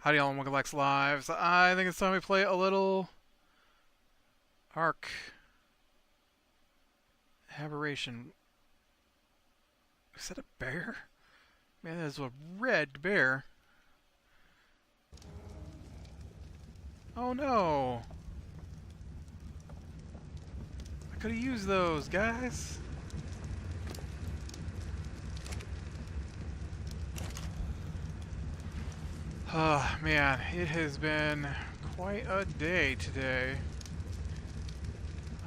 Howdy all, welcome back to Lives. I think it's time we play a little Ark. Aberration. Is that a bear? Man, that is a red bear. Oh no! I could have used those, guys. Oh man, it has been quite a day today.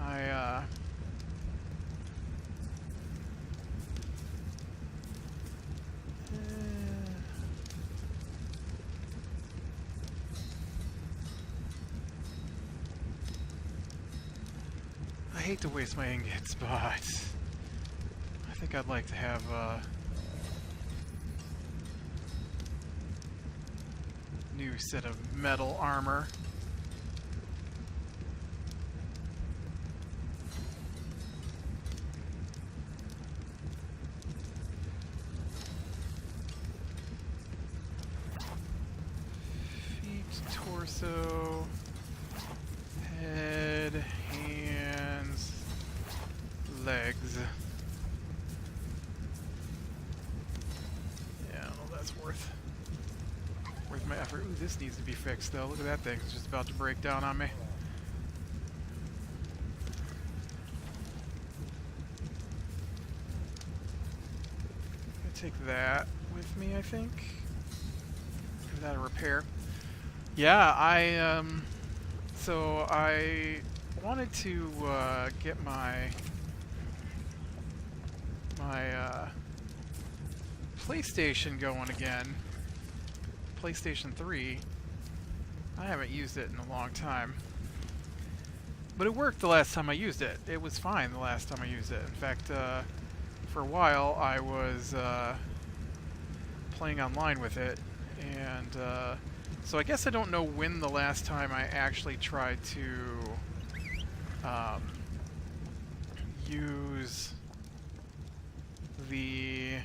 I hate to waste my ingots, but I think I'd like to have new set of metal armor. Feet, torso, head, hands, legs. Yeah, I don't know if that's worth my effort. Ooh, this needs to be fixed though. Look at that thing. It's just about to break down on me. I'm gonna take that with me, I think. Give that a repair. Yeah, so I wanted to get my PlayStation going again. PlayStation 3. I haven't used it in a long time. But it worked the last time I used it. It was fine the last time I used it. In fact, for a while I was playing online with it. And so I guess I don't know when the last time I actually tried to use the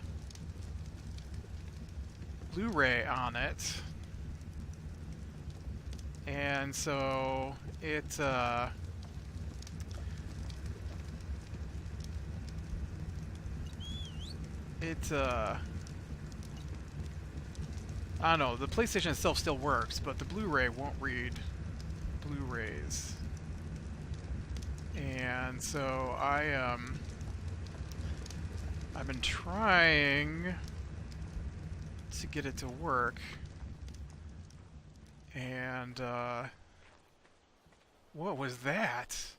Blu-ray on it, and so it I don't know, the PlayStation itself still works, but the Blu-ray won't read Blu-rays. And so I've been trying to get it to work, and what was that?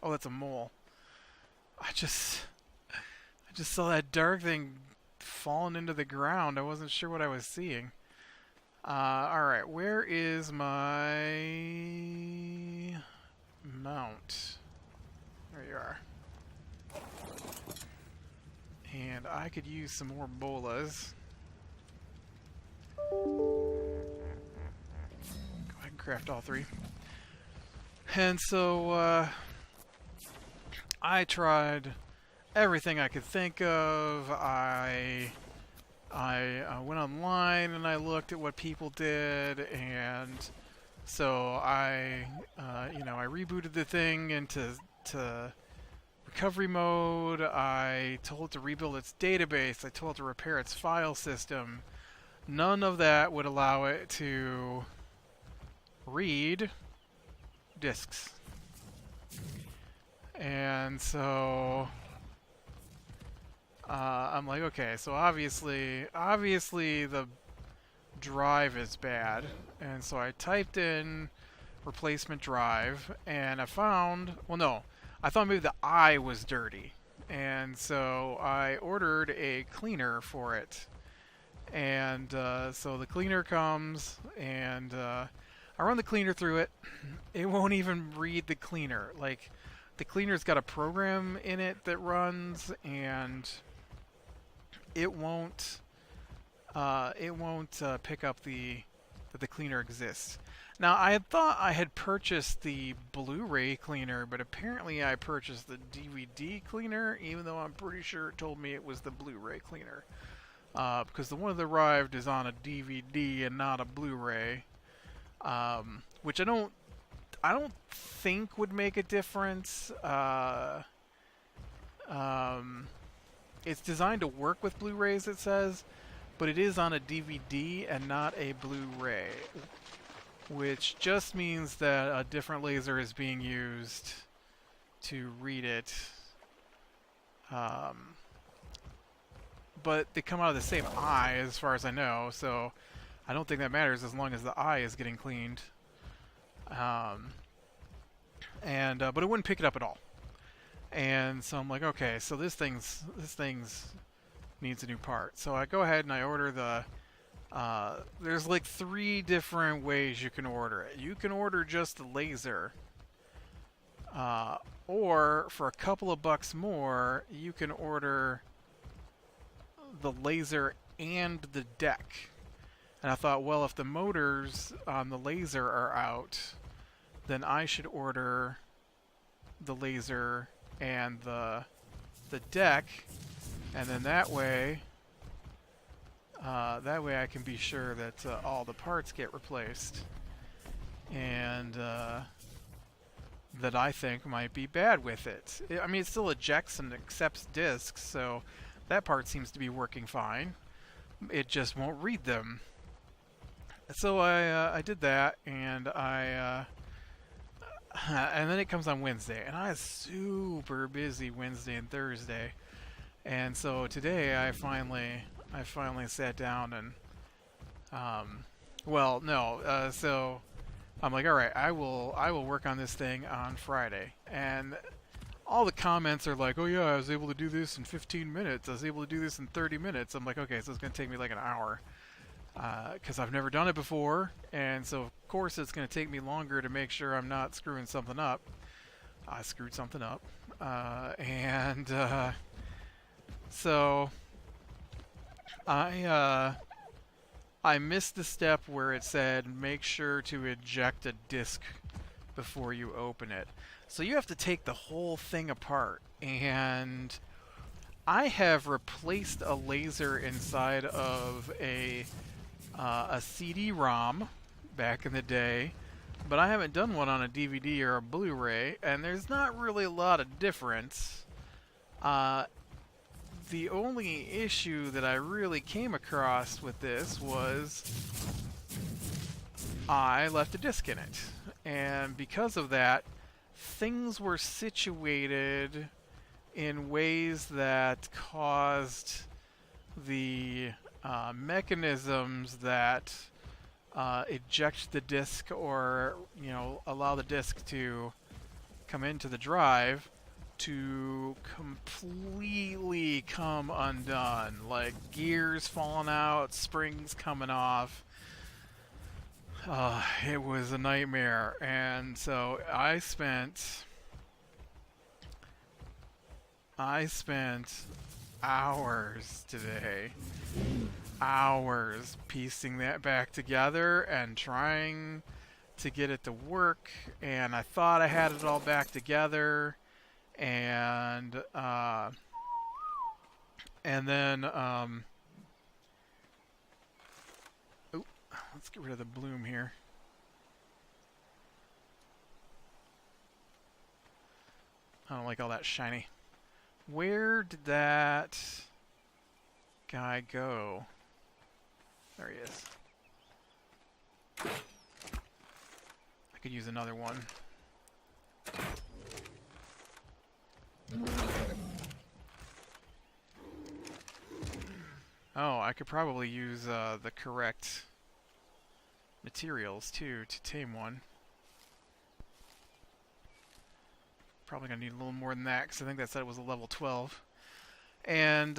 Oh, that's a mole. I just saw that dark thing falling into the ground. I wasn't sure what I was seeing. Alright, where is my mount? There you are. And I could use some more bolas. Go ahead and craft all three. And so I tried everything I could think of. I went online and I looked at what people did, and so I rebooted the thing into recovery mode. I told it to rebuild its database. I told it to repair its file system. None of that would allow it to read discs. And so I'm like, okay, so obviously the drive is bad. And so I typed in replacement drive, and I found, well, no, I thought maybe the eye was dirty. And so I ordered a cleaner for it. And so the cleaner comes, and I run the cleaner through it. It won't even read the cleaner. Like, the cleaner's got a program in it that runs, and it won't pick up that the cleaner exists. Now, I had thought I had purchased the Blu-ray cleaner, but apparently I purchased the DVD cleaner, even though I'm pretty sure it told me it was the Blu-ray cleaner. because the one that arrived is on a DVD and not a Blu-ray, which I don't think would make a difference. It's designed to work with Blu-rays, it says, but it is on a DVD and not a Blu-ray, which just means that a different laser is being used to read it. But they come out of the same eye, as far as I know, so I don't think that matters as long as the eye is getting cleaned. But it wouldn't pick it up at all. And so I'm like, okay, so this thing's needs a new part. So I go ahead and I order the. There's like 3 different ways you can order it. You can order just the laser, or for a couple of bucks more, you can order the laser and the deck. And I thought, well, if the motors on the laser are out, then I should order the laser and the deck, and then that way I can be sure that all the parts get replaced, and that I think might be bad with it. I mean, it still ejects and accepts discs, so that part seems to be working fine. It just won't read them. So I did that, and and then it comes on Wednesday, and I was super busy Wednesday and Thursday, and so today I finally sat down and so I'm like, all right, I will work on this thing on Friday, and all the comments are like, oh yeah, I was able to do this in 15 minutes, I was able to do this in 30 minutes. I'm like, okay, so it's gonna take me like an hour. Because I've never done it before, and so of course it's going to take me longer to make sure I'm not screwing something up. I screwed something up, so I missed the step where it said make sure to eject a disc before you open it. So you have to take the whole thing apart, and I have replaced a laser inside of a CD-ROM back in the day, but I haven't done one on a DVD or a Blu-ray, and there's not really a lot of difference. The only issue that I really came across with this was I left a disc in it, and because of that, things were situated in ways that caused the mechanisms that eject the disk, or allow the disk to come into the drive, to completely come undone, like gears falling out, springs coming off. It was a nightmare, and so I spent hours today, hours piecing that back together and trying to get it to work, and I thought I had it all back together, and then let's get rid of the bloom here. I don't like all that shiny. Where did that guy go? There he is. I could use another one. Oh, I could probably use the correct materials too to tame one. Probably gonna need a little more than that, because I think that said it was a level 12. And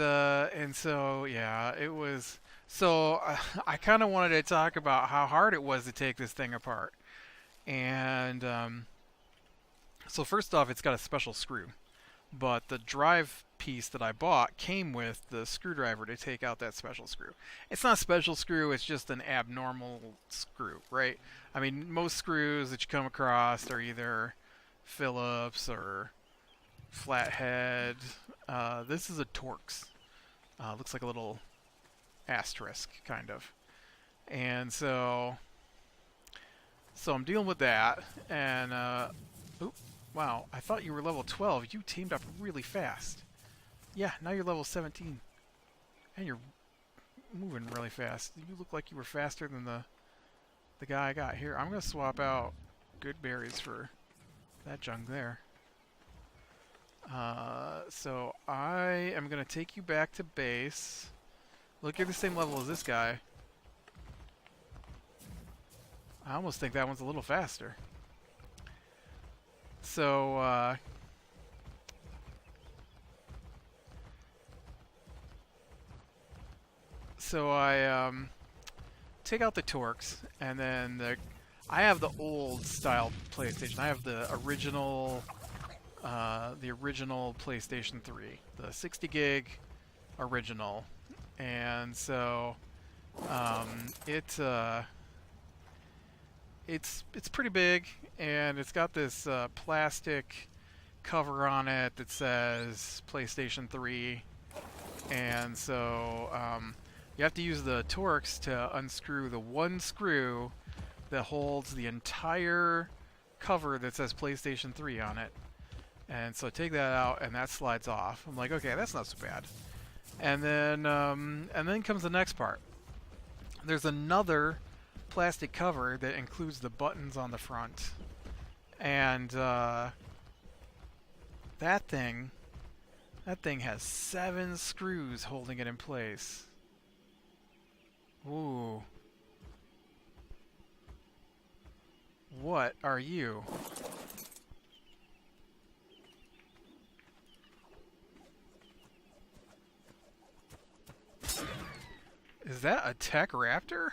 so yeah, it was. So I kind of wanted to talk about how hard it was to take this thing apart. And so first off, it's got a special screw, but the drive piece that I bought came with the screwdriver to take out that special screw. It's not a special screw, it's just an abnormal screw, right? I mean, most screws that you come across are either Phillips or flathead. This is a Torx. Looks like a little asterisk, kind of. And so I'm dealing with that, and, oop, wow, I thought you were level 12. You teamed up really fast. Yeah, now you're level 17. And you're moving really fast. You look like you were faster than the guy I got here. I'm going to swap out good berries for that junk there. So I am going to take you back to base. Look, you're the same level as this guy. I almost think that one's a little faster. So, I take out the Torx, and then I have the old style PlayStation. I have the original PlayStation 3, the 60 gig original, and so it's pretty big, and it's got this plastic cover on it that says PlayStation 3, and so you have to use the Torx to unscrew the one screw that holds the entire cover that says PlayStation 3 on it. And so I take that out, and that slides off. I'm like, okay, that's not so bad. And then comes the next part. There's another plastic cover that includes the buttons on the front, and that thing has 7 screws holding it in place. Ooh. What are you? Is that a tech raptor?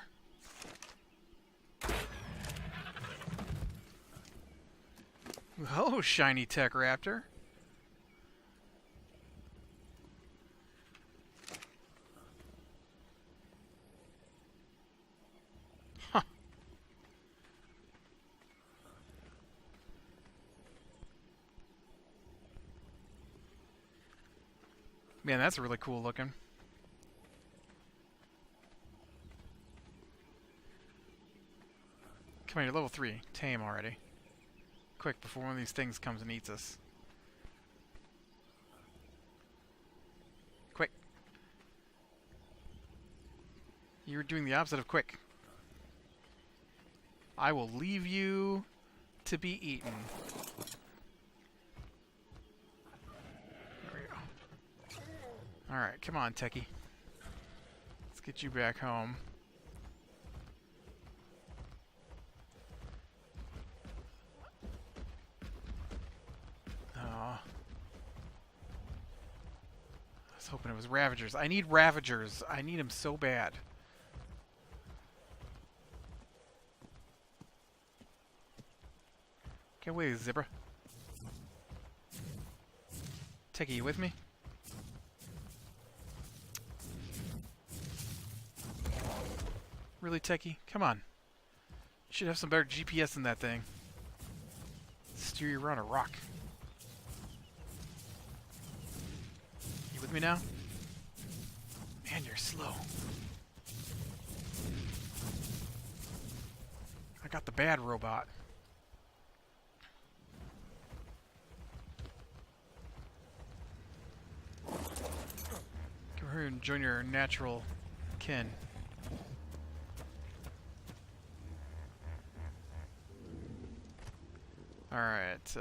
Oh, shiny tech raptor. Huh. Man, that's really cool looking. Come on, you're level 3. Tame already. Quick, before one of these things comes and eats us. Quick. You're doing the opposite of quick. I will leave you to be eaten. There we go. Alright, come on, techie. Let's get you back home. I was hoping it was Ravagers. I need Ravagers. I need them so bad. Get away, zebra. Techie, you with me? Really, Techie? Come on. You should have some better GPS in that thing. Steer you around a rock. You with me now? Man, you're slow. I got the bad robot. Come here and join your natural kin. Alright,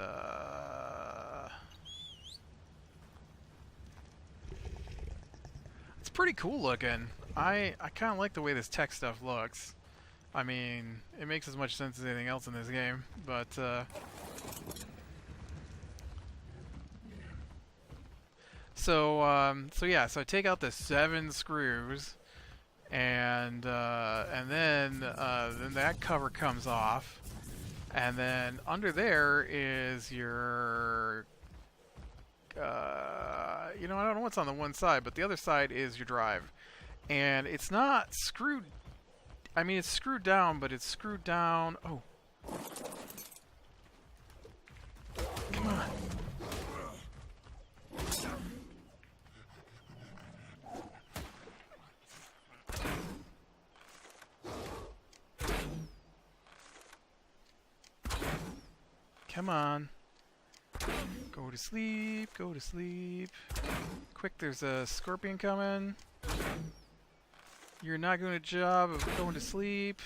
it's pretty cool looking. I kind of like the way this tech stuff looks. I mean, it makes as much sense as anything else in this game, but, so yeah, so I take out the 7 screws, and then that cover comes off. And then under there is your, you know, I don't know what's on the one side, but the other side is your drive. And it's not screwed, I mean, it's screwed down, but it's screwed down, oh. Come on. Come on. Go to sleep, go to sleep. Quick, there's a scorpion coming. You're not doing a job of going to sleep.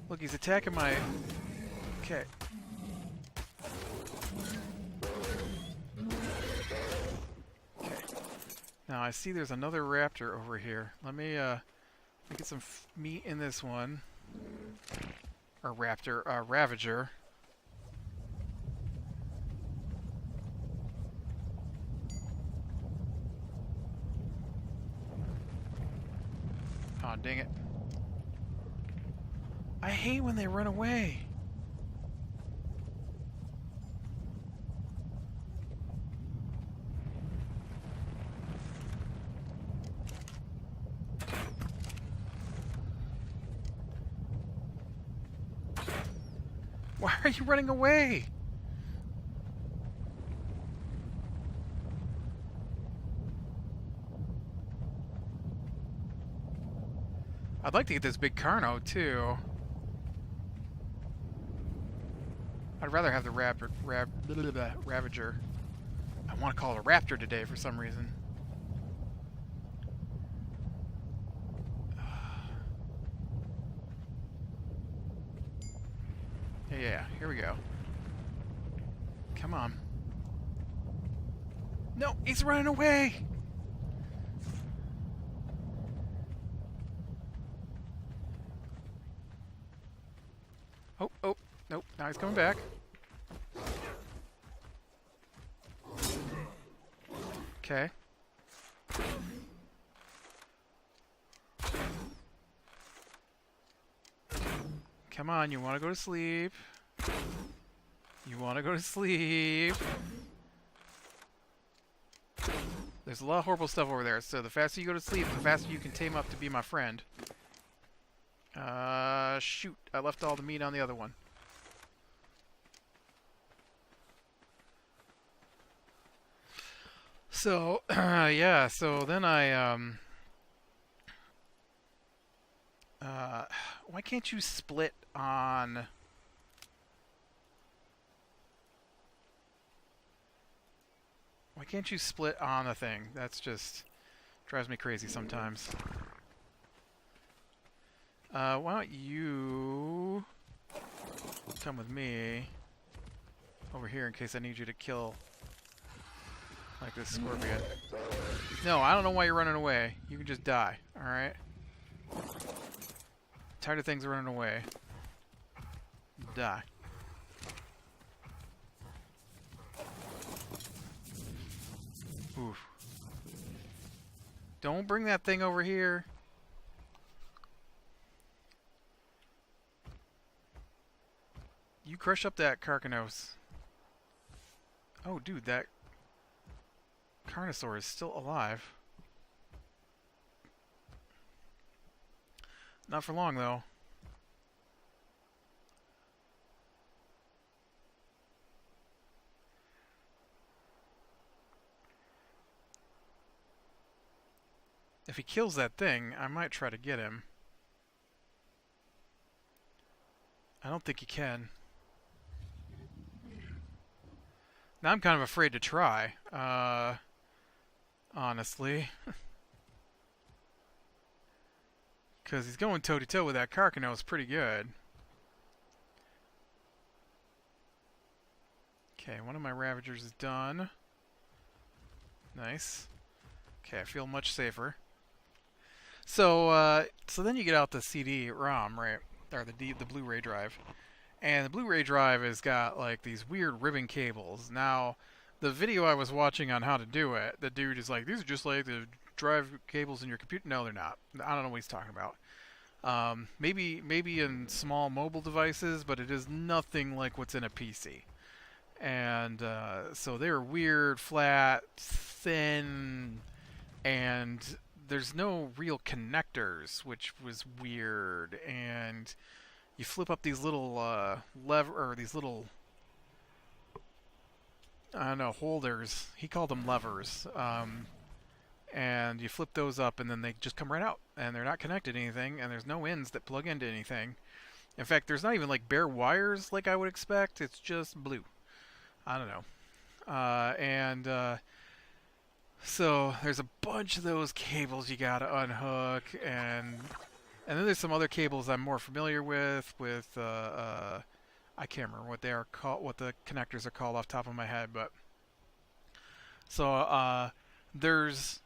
Look, he's attacking my... Okay. Okay. Now I see there's another raptor over here. Let me get some meat in this one. Or raptor, Ravager. Oh, dang it. I hate when they run away. Why are you running away? I'd like to get this big Carno, too. I'd rather have the Ravager. I want to call it a Raptor today for some reason. Yeah, here we go. Come on. No, he's running away! Oh, nope, now he's coming back. Okay. Come on, you want to go to sleep. You want to go to sleep. There's a lot of horrible stuff over there, so the faster you go to sleep, the faster you can tame up to be my friend. Shoot. I left all the meat on the other one. So, yeah, so then why can't you split on... Why can't you split on a thing? That's just... drives me crazy sometimes. Why don't you... come with me over here in case I need you to kill... like this scorpion. No, I don't know why you're running away. You can just die, alright? Tired of things running away. Die. Oof. Don't bring that thing over here. You crush up that Carcanos. Oh, dude, that Carnosaur is still alive. Not for long, though. If he kills that thing, I might try to get him. I don't think he can. Now I'm kind of afraid to try, honestly. Because he's going toe-to-toe with that Carcanos pretty good. Okay, one of my Ravagers is done. Nice. Okay, I feel much safer. So, so then you get out the CD-ROM, right? Or the Blu-ray drive. And the Blu-ray drive has got, like, these weird ribbon cables. Now, the video I was watching on how to do it, the dude is like, these are just like the drive cables in your computer. No, they're not. I don't know what he's talking about. Maybe in small mobile devices, but it is nothing like what's in a PC. And so they're weird, flat, thin, and there's no real connectors, which was weird. And you flip up these little these little, I don't know, holders. He called them levers. And you flip those up, and then they just come right out, and they're not connected to anything, and there's no ends that plug into anything. In fact, there's not even like bare wires like I would expect. It's just blue. I don't know. So there's a bunch of those cables you gotta unhook, and then there's some other cables I'm more familiar with. I can't remember what they are called, what the connectors are called off the top of my head, but so there's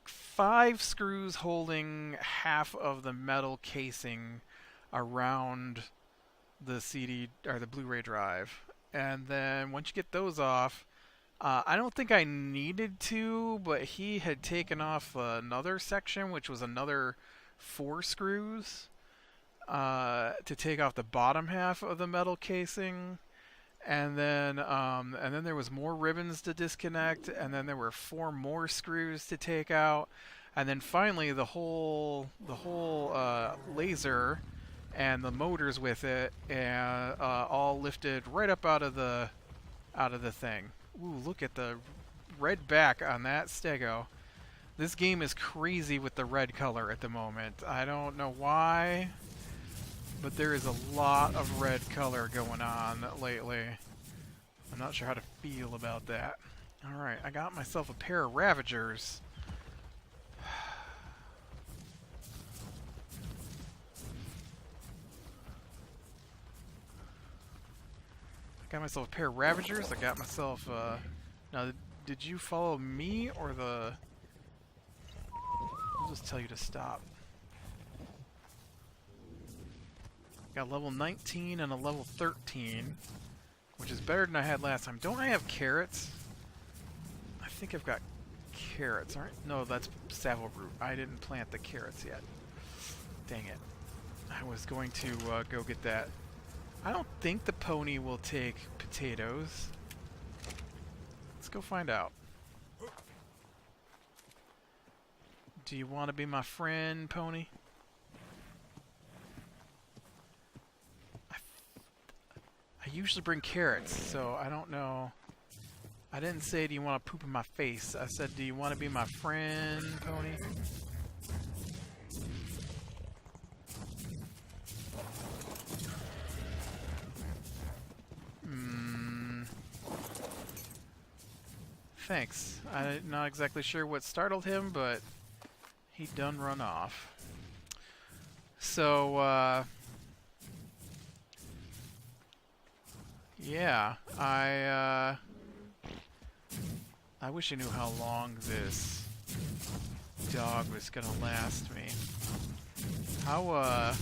5 screws holding half of the metal casing around the CD or the Blu-ray drive, and then once you get those off, I don't think I needed to, but he had taken off another section, which was another 4 screws to take off the bottom half of the metal casing, and then there was more ribbons to disconnect, and then there were 4 more screws to take out, and then finally the whole laser and the motors with it, and all lifted right up out of the thing. Ooh, look at the red back on that stego. This game is crazy with the red color at the moment. I don't know why, but there is a lot of red color going on lately. I'm not sure how to feel about that. Alright, I got myself a pair of Ravagers. I got myself a pair of Ravagers. I got myself, now, did you follow me or the... I'll just tell you to stop. Got level 19 and a level 13, which is better than I had last time. Don't I have carrots? I think I've got carrots, aren't... No, that's savile root. I didn't plant the carrots yet. Dang it. I was going to go get that. I don't think the pony will take potatoes. Let's go find out. Do you want to be my friend, pony? I usually bring carrots, so I don't know. I didn't say, do you want to poop in my face? I said, do you want to be my friend, pony? Thanks. I'm not exactly sure what startled him, but he done run off. So, yeah, I wish I knew how long this dog was gonna last me. How,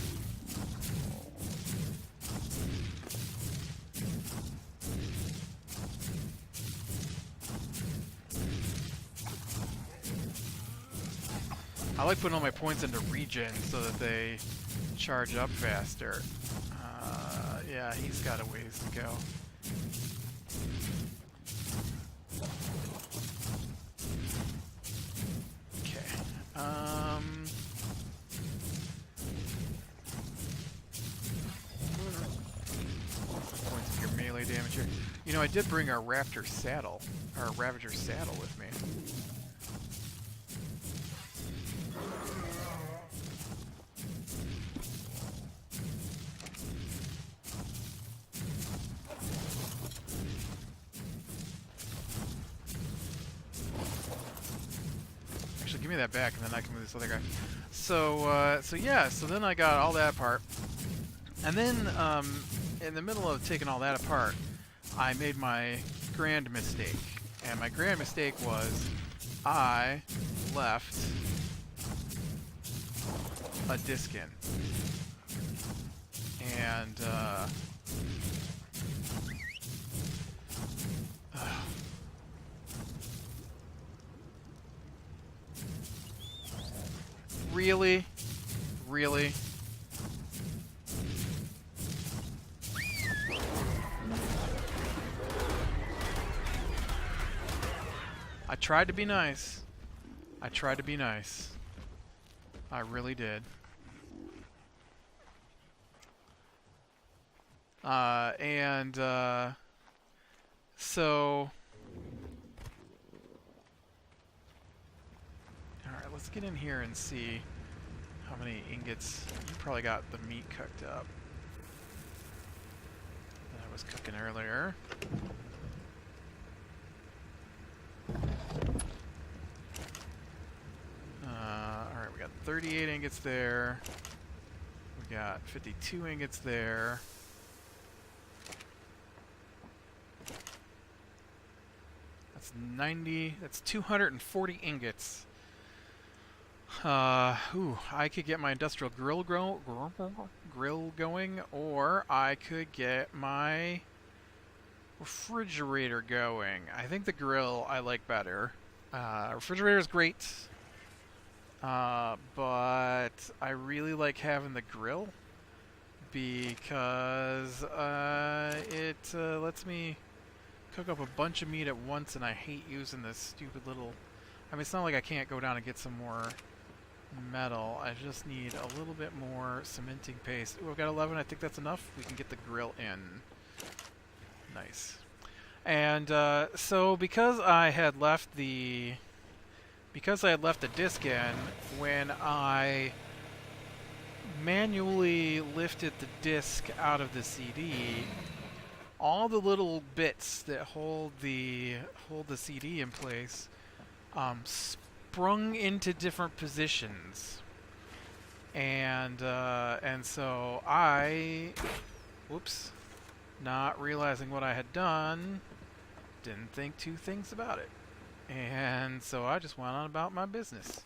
I like putting all my points into regen so that they charge up faster. Yeah, he's got a ways to go. Okay. Points of your melee damage here. You know, I did bring our Raptor saddle, our Ravager saddle with me. Give me that back, and then I can move this other guy. So, so then I got all that apart, and then in the middle of taking all that apart, I made my grand mistake, and my grand mistake was I left a disc in, and really? Really? I tried to be nice. I tried to be nice. I really did. So... Alright, let's get in here and see How many ingots? You probably got the meat cooked up that I was cooking earlier. Alright, we got 38 ingots there. We got 52 ingots there. That's 90. That's 240 ingots. I could get my industrial grill going, or I could get my refrigerator going. I think the grill I like better. Refrigerator is great, but I really like having the grill because it lets me cook up a bunch of meat at once, and I hate using this stupid little... I mean, it's not like I can't go down and get some more metal. I just need a little bit more cementing paste. Ooh, I've got 11. I think that's enough. We can get the grill in. Nice. And so because I had left the disc in, when I manually lifted the disc out of the CD, all the little bits that hold the CD in place sprung into different positions, and so I, whoops, not realizing what I had done, didn't think two things about it, and so I just went on about my business,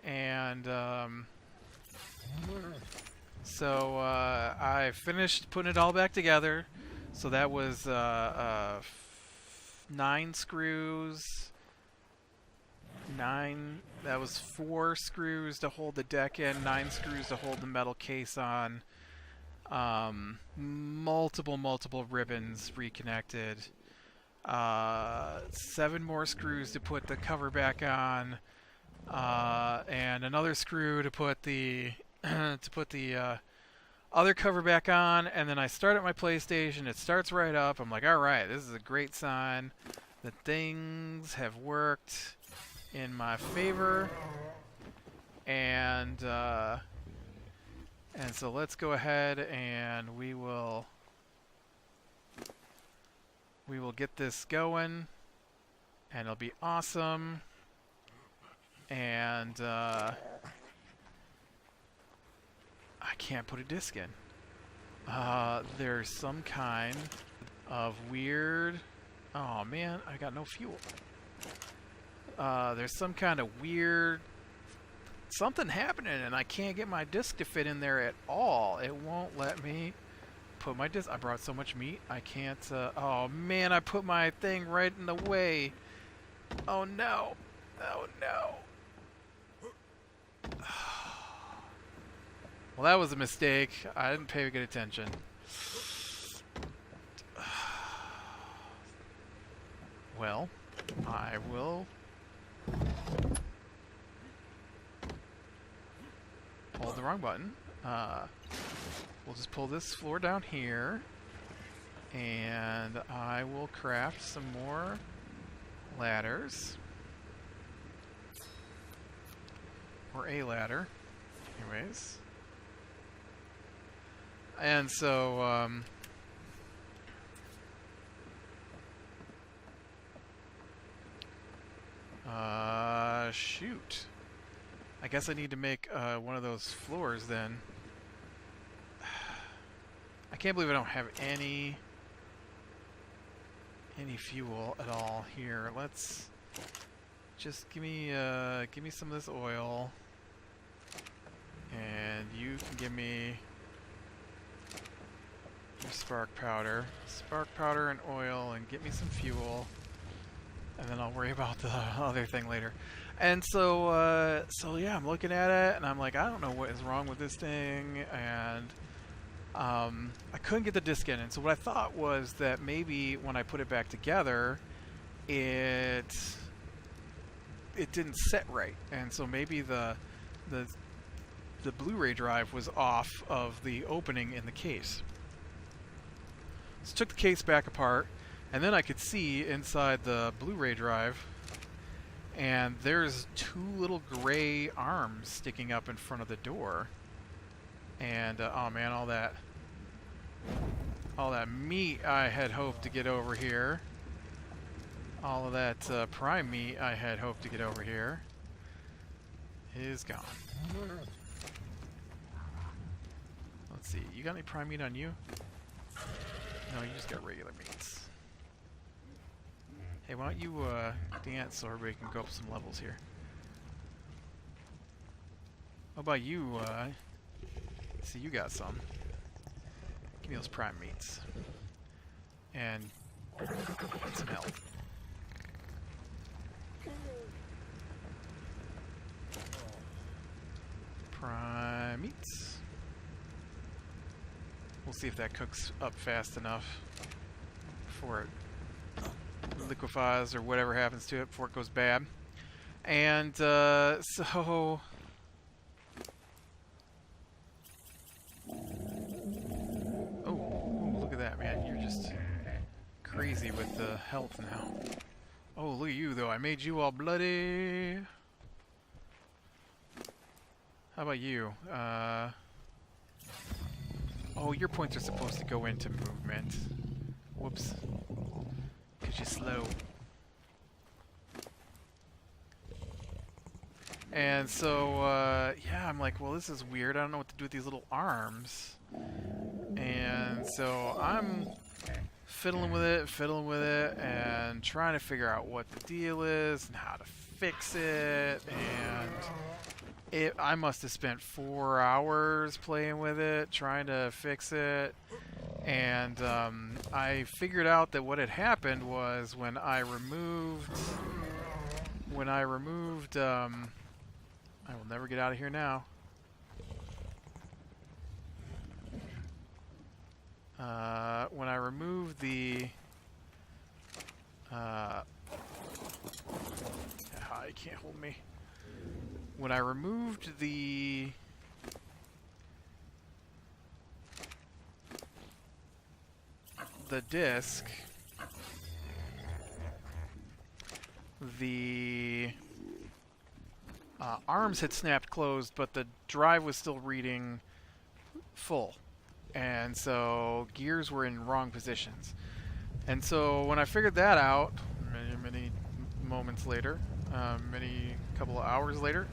and so I finished putting it all back together. So that was 9 screws. That was 4 screws to hold the deck in, 9 screws to hold the metal case on. Multiple ribbons reconnected. 7 more screws to put the cover back on, and another screw to put the other cover back on. And then I start at my PlayStation. It starts right up. I'm like, all right, this is a great sign that things have worked in my favor, and so let's go ahead and we will get this going, and it'll be awesome. And I can't put a disc in. There's some kind of weird... Oh man, I got no fuel. There's some kind of weird something happening, and I can't get my disc to fit in there at all. It won't let me put my disc. I brought so much meat, I can't. Oh man, I put my thing right in the way. Oh no. Oh no. Well, that was a mistake. I didn't pay good attention. Well, I will hold the wrong button. We'll just pull this floor down here, and I will craft some more ladders. Or a ladder. Anyways. And so, shoot. I guess I need to make one of those floors then. I can't believe I don't have any fuel at all here. Let's just give me some of this oil, and you can give me your spark powder and oil, and get me some fuel, and then I'll worry about the other thing later. And so yeah, I'm looking at it, and I'm like, I don't know what is wrong with this thing, and I couldn't get the disc in. And so what I thought was that maybe when I put it back together, it didn't set right, and so maybe the Blu-ray drive was off of the opening in the case. So took the case back apart, and then I could see inside the Blu-ray drive, and there's two little gray arms sticking up in front of the door. And oh man, all that meat I had hoped to get over here, all of that prime meat I had hoped to get over here, is gone. Let's see, you got any prime meat on you? No, you just got regular meats. Hey, why don't you dance so everybody can go up some levels here? How about you, see, you got some. Give me those prime meats. And some health. Prime meats. We'll see if that cooks up fast enough before it liquefies or whatever happens to it, before it goes bad. And so... Oh, look at that, man. You're just crazy with the health now. Oh, look at you, though. I made you all bloody. How about you? Oh, your points are supposed to go into movement. Whoops. Because you're slow. And so, yeah, I'm like, well, this is weird. I don't know what to do with these little arms. And so I'm fiddling with it, and trying to figure out what the deal is and how to fix it. And I must have spent 4 hours playing with it, trying to fix it. And I figured out that what had happened was when I removed, I will never get out of here now. When I removed the, you can't hold me. When I removed the disc, the arms had snapped closed, but the drive was still reading full. And so gears were in wrong positions. And so when I figured that out, many moments later, many couple of hours later,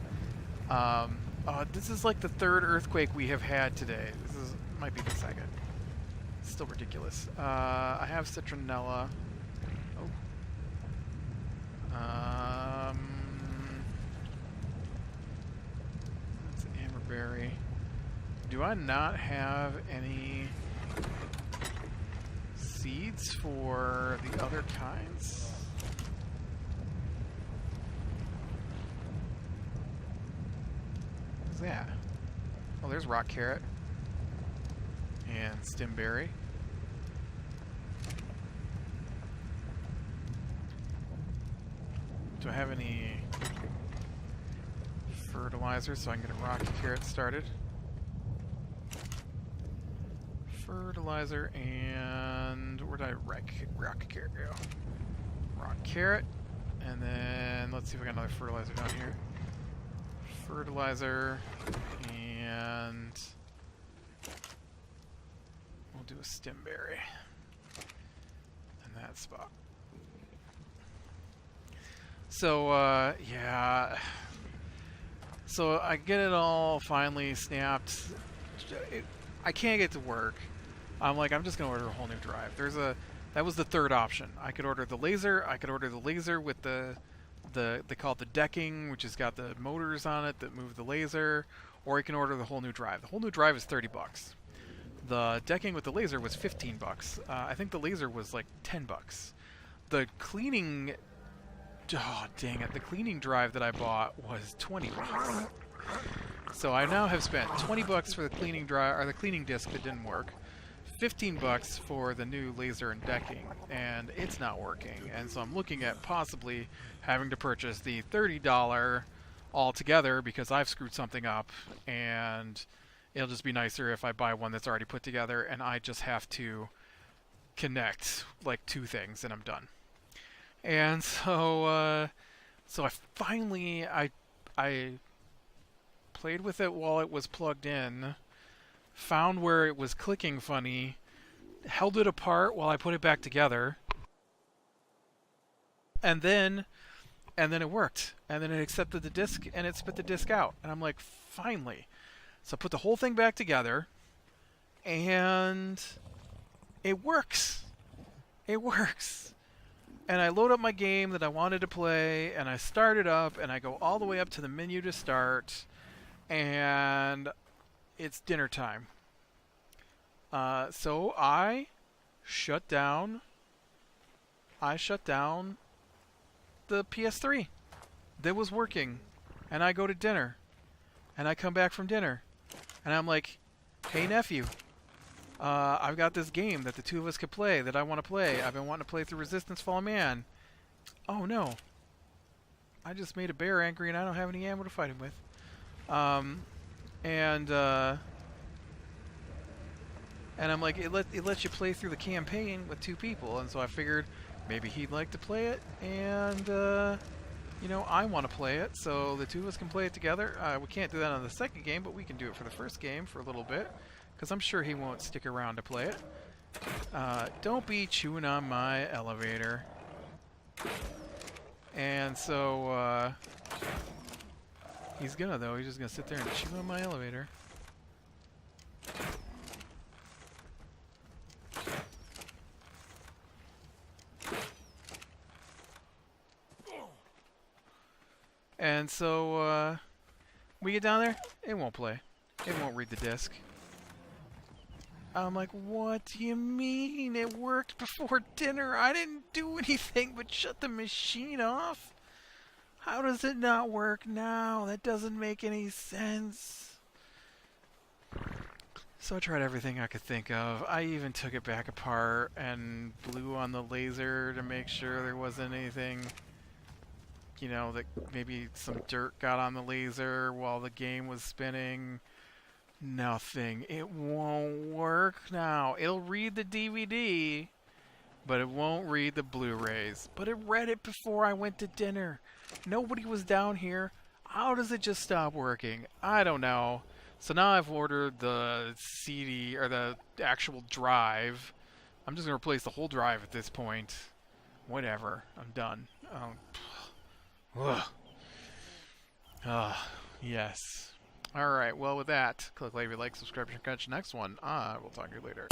this is like the third earthquake we have had today. Might be the second. It's still ridiculous. I have citronella. Oh. That's amberberry. Do I not have any seeds for the other kinds? What's that? Oh, there's rock carrot and stimberry. Do I have any fertilizer so I can get a rock carrot started? Fertilizer, and where did rock carrot go? Rock carrot, and then let's see if we got another fertilizer down here. Fertilizer, and we'll do a stimberry in that spot. So yeah, so I get it all finally snapped. I can't get to work. I'm like, I'm just gonna order a whole new drive. That was the third option. I could order the laser. I could order the laser with they call it the decking, which has got the motors on it that move the laser, or you can order the whole new drive. The whole new drive is $30. The decking with the laser was $15. I think the laser was like $10. The cleaning, oh dang it, the cleaning drive that I bought was $20. So I now have spent $20 for the cleaning drive, or the cleaning disc that didn't work, $15 for the new laser and decking, and it's not working. And so I'm looking at possibly having to purchase the $30 altogether because I've screwed something up, and it'll just be nicer if I buy one that's already put together and I just have to connect like 2 things and I'm done. And so So I played with it while it was plugged in, found where it was clicking funny, held it apart while I put it back together, and then it worked. And then it accepted the disk and it spit the disk out. And I'm like, finally. So I put the whole thing back together, and it works. It works. And I load up my game that I wanted to play, and I start it up, and I go all the way up to the menu to start, and it's dinner time. So I shut down the PS3 that was working, and I go to dinner, and I come back from dinner, and I'm like, hey nephew, I've got this game that the two of us could play that I want to play. I've been wanting to play through Resistance Fall Man. Oh no, I just made a bear angry and I don't have any ammo to fight him with. And I'm like, it lets you play through the campaign with two people, and so I figured maybe he'd like to play it, and you know, I want to play it, so the two of us can play it together. We can't do that on the second game, but we can do it for the first game for a little bit, because I'm sure he won't stick around to play it. Don't be chewing on my elevator. And so he's gonna, though. He's just gonna sit there and chew on my elevator. And so we get down there, it won't play. It won't read the disc. I'm like, what do you mean? It worked before dinner. I didn't do anything but shut the machine off. How does it not work now? That doesn't make any sense. So I tried everything I could think of. I even took it back apart and blew on the laser to make sure there wasn't anything, you know, that maybe some dirt got on the laser while the game was spinning. Nothing. It won't work now. It'll read the DVD, but it won't read the Blu-rays. But it read it before I went to dinner. Nobody was down here. How does it just stop working? I don't know. So now I've ordered the CD, or the actual drive. I'm just going to replace the whole drive at this point. Whatever. I'm done. Yes. Alright, well with that, click like, subscribe, and catch the next one. We'll talk to you later.